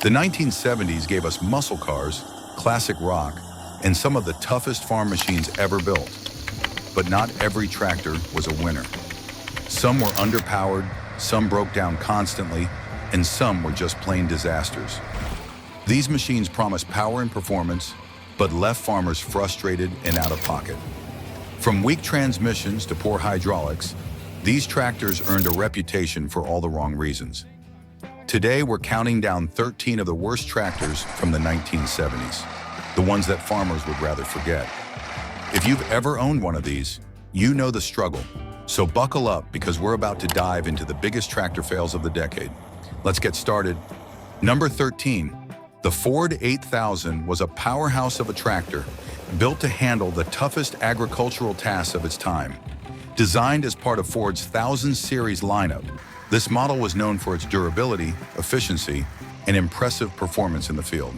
The 1970s gave us muscle cars, classic rock, and some of the toughest farm machines ever built. But not every tractor was a winner. Some were underpowered, some broke down constantly, and some were just plain disasters. These machines promised power and performance, but left farmers frustrated and out of pocket. From weak transmissions to poor hydraulics, these tractors earned a reputation for all the wrong reasons. Today, we're counting down 13 of the worst tractors from the 1970s, the ones that farmers would rather forget. If you've ever owned one of these, you know the struggle. So buckle up because we're about to dive into the biggest tractor fails of the decade. Let's get started. Number 13, the Ford 8000 was a powerhouse of a tractor built to handle the toughest agricultural tasks of its time. Designed as part of Ford's 1000 series lineup, this model was known for its durability, efficiency, and impressive performance in the field.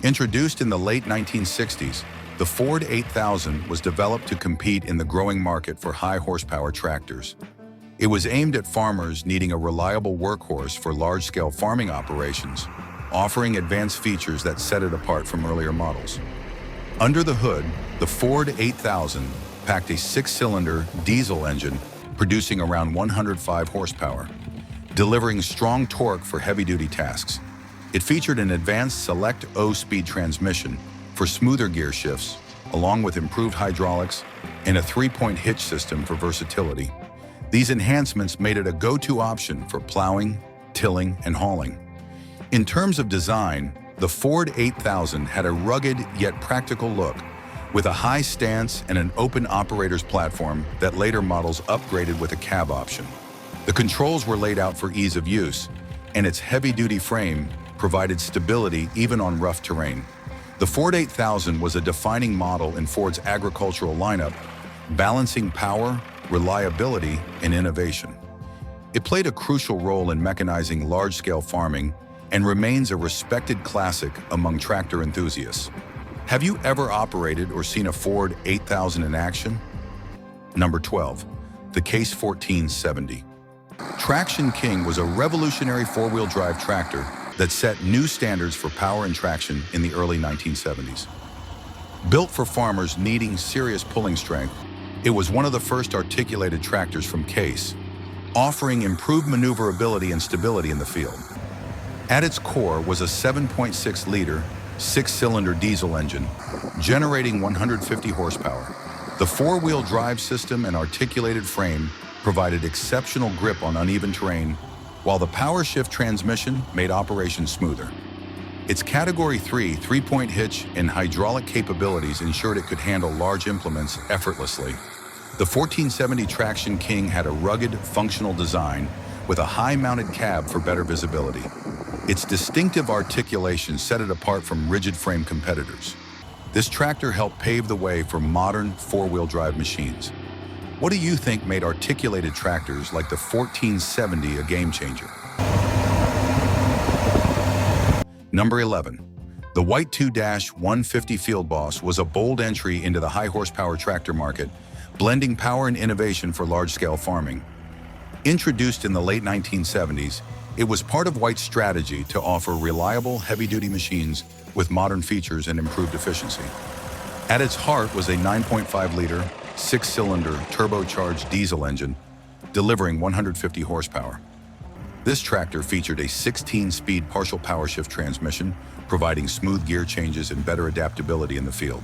Introduced in the late 1960s, the Ford 8000 was developed to compete in the growing market for high-horsepower tractors. It was aimed at farmers needing a reliable workhorse for large-scale farming operations, offering advanced features that set it apart from earlier models. Under the hood, the Ford 8000 packed a 6-cylinder diesel engine producing around 105 horsepower, delivering strong torque for heavy-duty tasks. It featured an advanced Select O-speed transmission for smoother gear shifts, along with improved hydraulics and a 3-point hitch system for versatility. These enhancements made it a go-to option for plowing, tilling, and hauling. In terms of design, the Ford 8000 had a rugged yet practical look, with a high stance and an open operator's platform that later models upgraded with a cab option. The controls were laid out for ease of use, and its heavy-duty frame provided stability even on rough terrain. The Ford 8000 was a defining model in Ford's agricultural lineup, balancing power, reliability, and innovation. It played a crucial role in mechanizing large-scale farming and remains a respected classic among tractor enthusiasts. Have you ever operated or seen a Ford 8000 in action? Number 12, the Case 1470. Traction King was a revolutionary four-wheel drive tractor that set new standards for power and traction in the early 1970s. Built for farmers needing serious pulling strength, it was one of the first articulated tractors from Case, offering improved maneuverability and stability in the field. At its core was a 7.6-liter, 6-cylinder diesel engine, generating 150 horsepower. The four-wheel drive system and articulated frame provided exceptional grip on uneven terrain, while the power shift transmission made operations smoother. Its Category 3 3-point hitch and hydraulic capabilities ensured it could handle large implements effortlessly. The 1470 Traction King had a rugged, functional design with a high-mounted cab for better visibility. Its distinctive articulation set it apart from rigid-frame competitors. This tractor helped pave the way for modern four-wheel drive machines. What do you think made articulated tractors like the 1470 a game-changer? Number 11. The White 2-150 Field Boss was a bold entry into the high-horsepower tractor market, blending power and innovation for large-scale farming. Introduced in the late 1970s, it was part of White's strategy to offer reliable, heavy-duty machines with modern features and improved efficiency. At its heart was a 9.5-liter, 6-cylinder, turbocharged diesel engine, delivering 150 horsepower. This tractor featured a 16-speed partial power shift transmission, providing smooth gear changes and better adaptability in the field.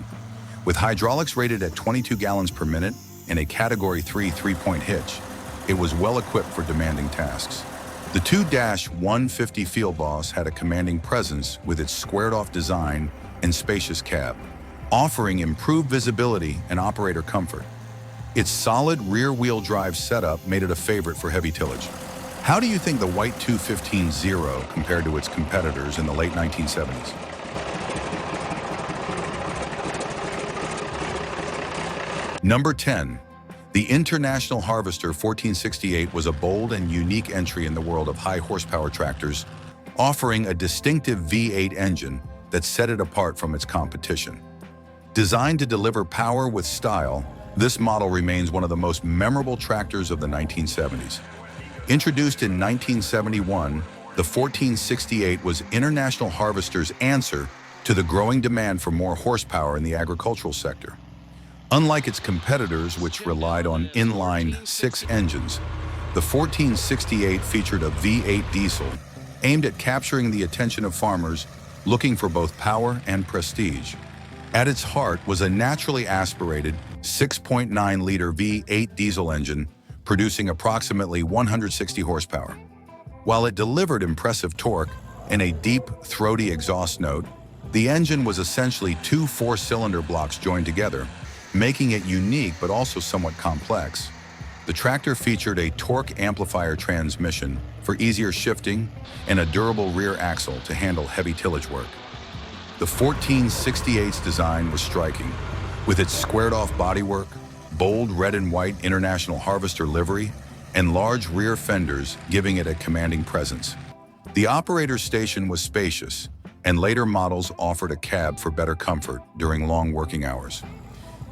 With hydraulics rated at 22 gallons per minute and a Category 3 3-point hitch, it was well equipped for demanding tasks. The 2-150 Field Boss had a commanding presence with its squared-off design and spacious cab, offering improved visibility and operator comfort. Its solid rear-wheel drive setup made it a favorite for heavy tillage. How do you think the White 215-0 compared to its competitors in the late 1970s? Number 10. The International Harvester 1468 was a bold and unique entry in the world of high-horsepower tractors, offering a distinctive V8 engine that set it apart from its competition. Designed to deliver power with style, this model remains one of the most memorable tractors of the 1970s. Introduced in 1971, The 1468 was International Harvester's answer to the growing demand for more horsepower in the agricultural sector. Unlike its competitors, which relied on inline-six engines, the 1468 featured a V8 diesel aimed at capturing the attention of farmers looking for both power and prestige. At its heart was a naturally aspirated 6.9-liter V8 diesel engine producing approximately 160 horsepower. While it delivered impressive torque and a deep, throaty exhaust note, the engine was essentially two four-cylinder blocks joined together, making it unique but also somewhat complex. The tractor featured a torque amplifier transmission for easier shifting and a durable rear axle to handle heavy tillage work. The 1468's design was striking, with its squared-off bodywork, bold red and white International Harvester livery, and large rear fenders giving it a commanding presence. The operator's station was spacious, and later models offered a cab for better comfort during long working hours.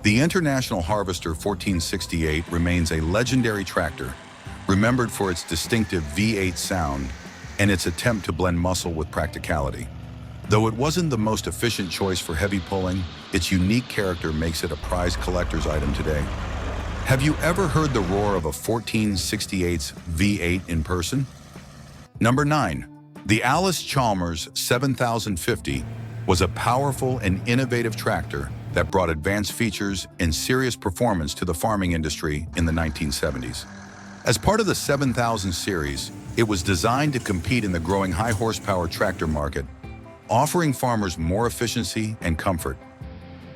The International Harvester 1468 remains a legendary tractor, remembered for its distinctive V8 sound and its attempt to blend muscle with practicality. Though it wasn't the most efficient choice for heavy pulling, its unique character makes it a prized collector's item today. Have you ever heard the roar of a 1468's V8 in person? Number 9. The Allis Chalmers 7050 was a powerful and innovative tractor that brought advanced features and serious performance to the farming industry in the 1970s. As part of the 7000 series, it was designed to compete in the growing high-horsepower tractor market, offering farmers more efficiency and comfort.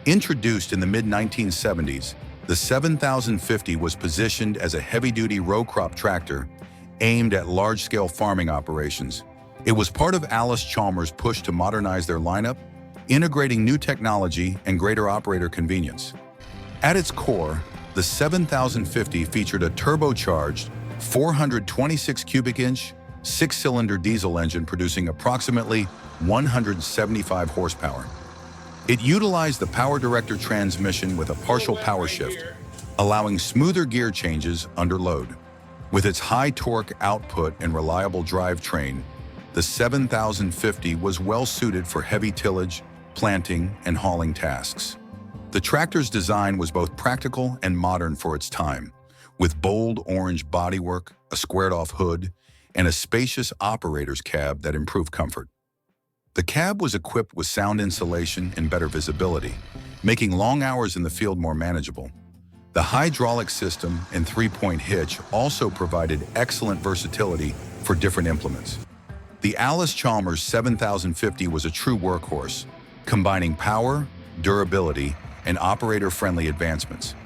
Introduced in the mid-1970s, the 7050 was positioned as a heavy-duty row crop tractor aimed at large-scale farming operations. It was part of Allis Chalmers' push to modernize their lineup, integrating new technology and greater operator convenience. At its core, the 7050 featured a turbocharged 426 cubic inch, six-cylinder diesel engine producing approximately 175 horsepower. It utilized the Power Director transmission with a partial power shift, allowing smoother gear changes under load. With its high torque output and reliable drivetrain, the 7050 was well suited for heavy tillage, planting, and hauling tasks. The tractor's design was both practical and modern for its time, with bold orange bodywork, a squared-off hood, and a spacious operator's cab that improved comfort. The cab was equipped with sound insulation and better visibility, making long hours in the field more manageable. The hydraulic system and three-point hitch also provided excellent versatility for different implements. The Allis Chalmers 7050 was a true workhorse, combining power, durability, and operator-friendly advancements.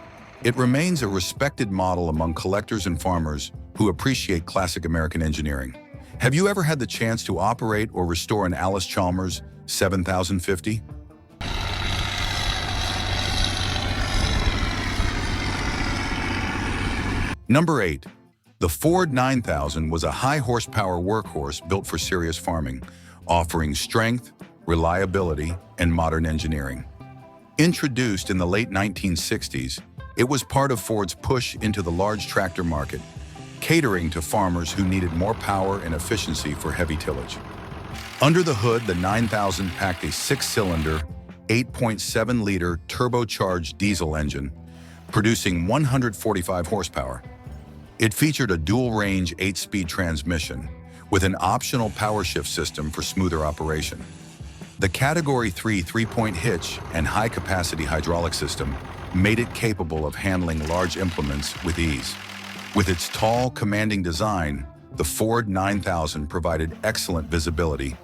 It remains a respected model among collectors and farmers who appreciate classic American engineering. Have you ever had the chance to operate or restore an Allis Chalmers 7050? Number 8. The Ford 9000 was a high-horsepower workhorse built for serious farming, offering strength, reliability, and modern engineering. Introduced in the late 1960s, it was part of Ford's push into the large tractor market, catering to farmers who needed more power and efficiency for heavy tillage. Under the hood, the 9000 packed a six-cylinder, 8.7-liter turbocharged diesel engine, producing 145 horsepower. It featured a dual-range 8-speed transmission with an optional power shift system for smoother operation. The Category 3 three-point hitch and high-capacity hydraulic system made it capable of handling large implements with ease. With its tall, commanding design, the Ford 9000 provided excellent visibility,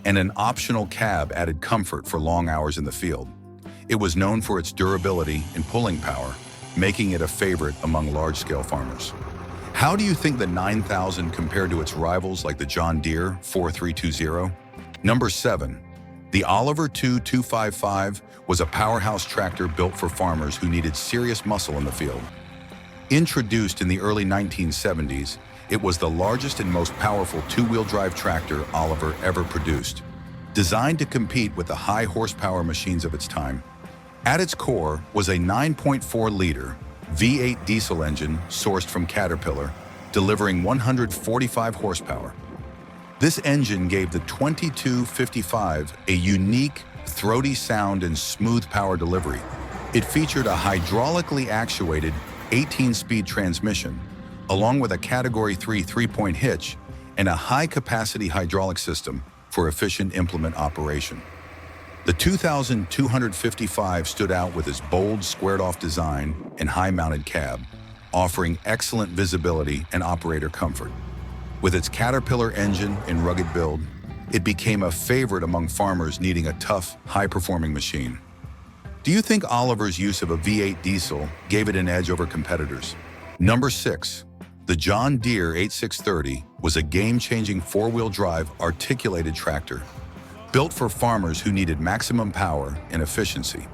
and an optional cab added comfort for long hours in the field. It was known for its durability and pulling power, making it a favorite among large-scale farmers. How do you think the 9000 compared to its rivals like the John Deere 4320? Number 7. The Oliver 255 was a powerhouse tractor built for farmers who needed serious muscle in the field. Introduced in the early 1970s, it was the largest and most powerful two-wheel drive tractor Oliver ever produced. Designed to compete with the high-horsepower machines of its time, at its core was a 9.4-liter V8 diesel engine sourced from Caterpillar, delivering 145 horsepower. This engine gave the 2255 a unique, throaty sound and smooth power delivery. It featured a hydraulically actuated 18-speed transmission, along with a Category 3 three-point hitch and a high-capacity hydraulic system for efficient implement operation. The 2255 stood out with its bold, squared-off design and high-mounted cab, offering excellent visibility and operator comfort. With its Caterpillar engine and rugged build, it became a favorite among farmers needing a tough, high-performing machine. Do you think Oliver's use of a V8 diesel gave it an edge over competitors? Number 6. The John Deere 8630 was a game-changing four-wheel drive articulated tractor, built for farmers who needed maximum power and efficiency.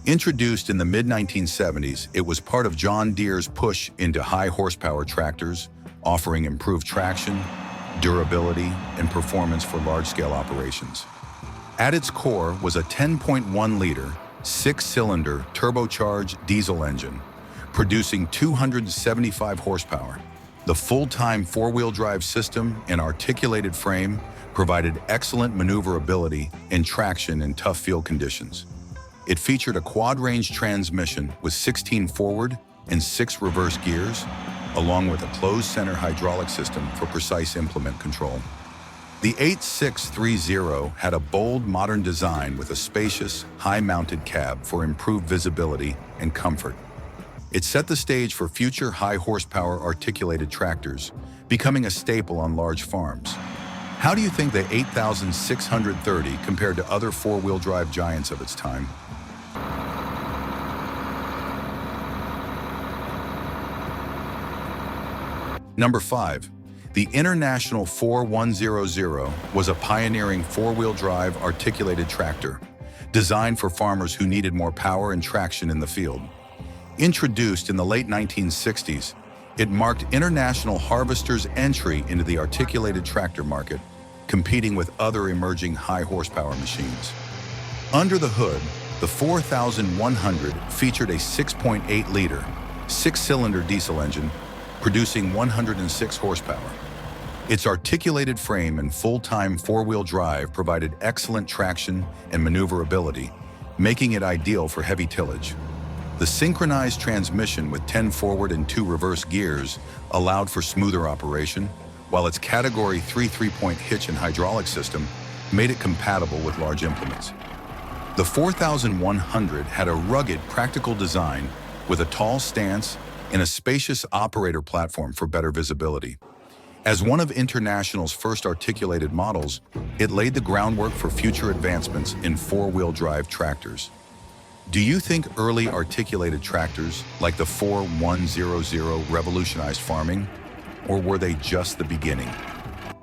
Introduced in the mid-1970s, it was part of John Deere's push into high-horsepower tractors, offering improved traction, durability, and performance for large-scale operations. At its core was a 10.1-liter, six-cylinder turbocharged diesel engine, producing 275 horsepower. The full-time four-wheel drive system and articulated frame provided excellent maneuverability and traction in tough field conditions. It featured a quad-range transmission with 16 forward and 6 reverse gears, along with a closed-center hydraulic system for precise implement control. The 8630 had a bold, modern design with a spacious, high-mounted cab for improved visibility and comfort. It set the stage for future high-horsepower articulated tractors, becoming a staple on large farms. How do you think the 8630 compared to other four-wheel drive giants of its time? Number 5. The International 4100 was a pioneering four-wheel drive articulated tractor, designed for farmers who needed more power and traction in the field. Introduced in the late 1960s, it marked International Harvester's entry into the articulated tractor market, competing with other emerging high-horsepower machines. Under the hood, the 4100 featured a 6.8-liter, six-cylinder diesel engine, producing 106 horsepower. Its articulated frame and full-time four-wheel drive provided excellent traction and maneuverability, making it ideal for heavy tillage. The synchronized transmission with 10 forward and 2 reverse gears allowed for smoother operation, while its Category 3 three-point hitch and hydraulic system made it compatible with large implements. The 4100 had a rugged, practical design with a tall stance and a spacious operator platform for better visibility. As one of International's first articulated models, it laid the groundwork for future advancements in four-wheel drive tractors. Do you think early articulated tractors like the 4100 revolutionized farming, or were they just the beginning?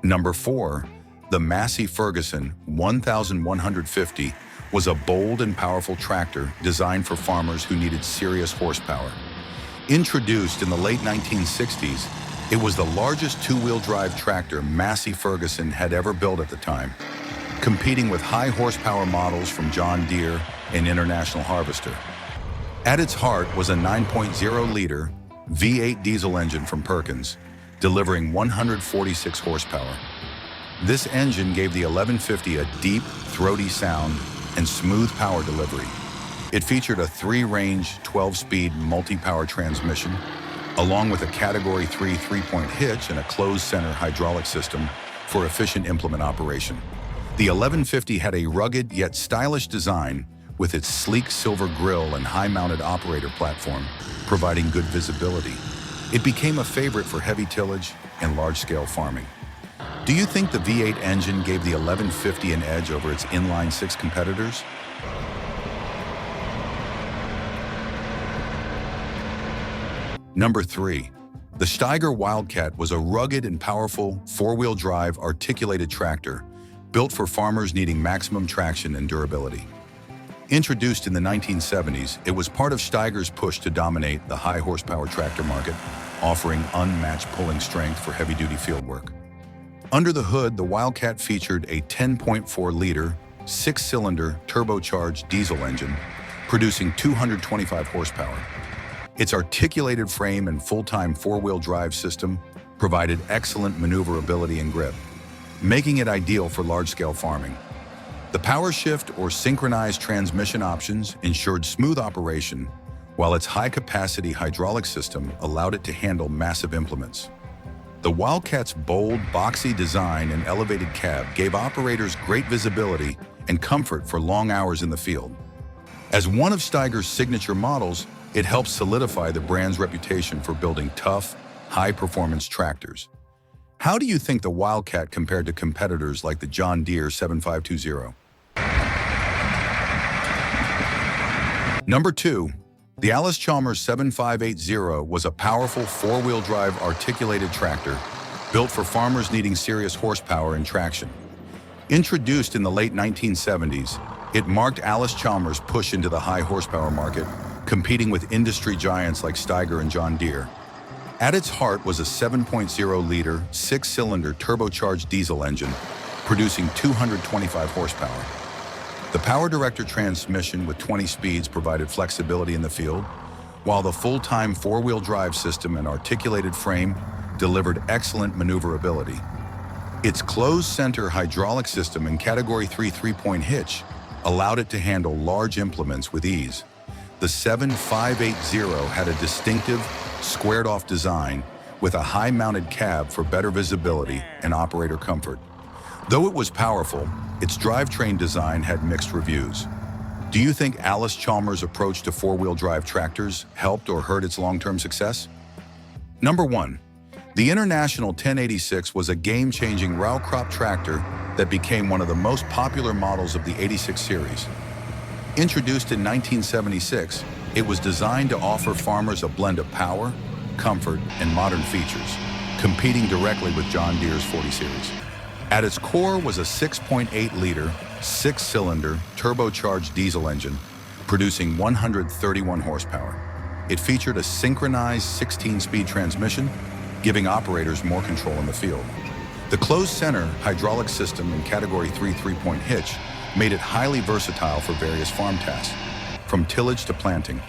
Number 4, the Massey Ferguson 1150 was a bold and powerful tractor designed for farmers who needed serious horsepower. Introduced in the late 1960s, it was the largest two-wheel drive tractor Massey Ferguson had ever built at the time, competing with high-horsepower models from John Deere and International Harvester. At its heart was a 9.0-liter V8 diesel engine from Perkins, delivering 146 horsepower. This engine gave the 1150 a deep, throaty sound and smooth power delivery. It featured a 3-range, 12-speed multi-power transmission, along with a Category 3 three-point hitch and a closed-center hydraulic system for efficient implement operation. The 1150 had a rugged yet stylish design with its sleek silver grille and high-mounted operator platform, providing good visibility. It became a favorite for heavy tillage and large-scale farming. Do you think the V8 engine gave the 1150 an edge over its inline-six competitors? Number 3. The Steiger Wildcat was a rugged and powerful four-wheel drive articulated tractor built for farmers needing maximum traction and durability. Introduced in the 1970s, it was part of Steiger's push to dominate the high-horsepower tractor market, offering unmatched pulling strength for heavy-duty fieldwork. Under the hood, the Wildcat featured a 10.4-liter, six-cylinder turbocharged diesel engine, producing 225 horsepower. Its articulated frame and full-time four-wheel drive system provided excellent maneuverability and grip. making it ideal for large-scale farming. The power shift or synchronized transmission options ensured smooth operation, while its high-capacity hydraulic system allowed it to handle massive implements. The Wildcat's bold, boxy design and elevated cab gave operators great visibility and comfort for long hours in the field. As one of Steiger's signature models, it helps solidify the brand's reputation for building tough, high-performance tractors. How do you think the Wildcat compared to competitors like the John Deere 7520? Number 2. The Allis Chalmers 7580 was a powerful four-wheel drive articulated tractor built for farmers needing serious horsepower and traction. Introduced in the late 1970s, it marked Allis Chalmers' push into the high horsepower market, competing with industry giants like Steiger and John Deere. At its heart was a 7.0-liter, six-cylinder turbocharged diesel engine, producing 225 horsepower. The Power Director transmission with 20 speeds provided flexibility in the field, while the full-time four-wheel drive system and articulated frame delivered excellent maneuverability. Its closed-center hydraulic system and Category 3 three-point hitch allowed it to handle large implements with ease. The 7580 had a distinctive, squared-off design with a high-mounted cab for better visibility and operator comfort. Though it was powerful, its drivetrain design had mixed reviews. Do you think Allis Chalmers' approach to four-wheel drive tractors helped or hurt its long-term success? Number 1. The International 1086 was a game-changing row crop tractor that became one of the most popular models of the 86 series. Introduced in 1976, it was designed to offer farmers a blend of power, comfort, and modern features, competing directly with John Deere's 40 series. At its core was a 6.8-liter, six-cylinder, turbocharged diesel engine, producing 131 horsepower. It featured a synchronized 16-speed transmission, giving operators more control in the field. The closed-center hydraulic system and Category 3 three-point hitch made it highly versatile for various farm tasks, from tillage to planting.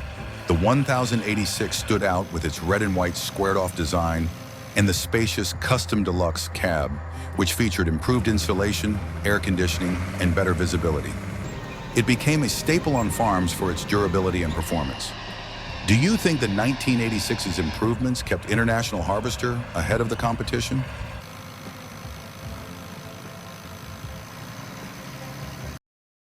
The 1086 stood out with its red and white squared-off design and the spacious Custom Deluxe cab, which featured improved insulation, air conditioning, and better visibility. It became a staple on farms for its durability and performance. Do you think the 1986's improvements kept International Harvester ahead of the competition?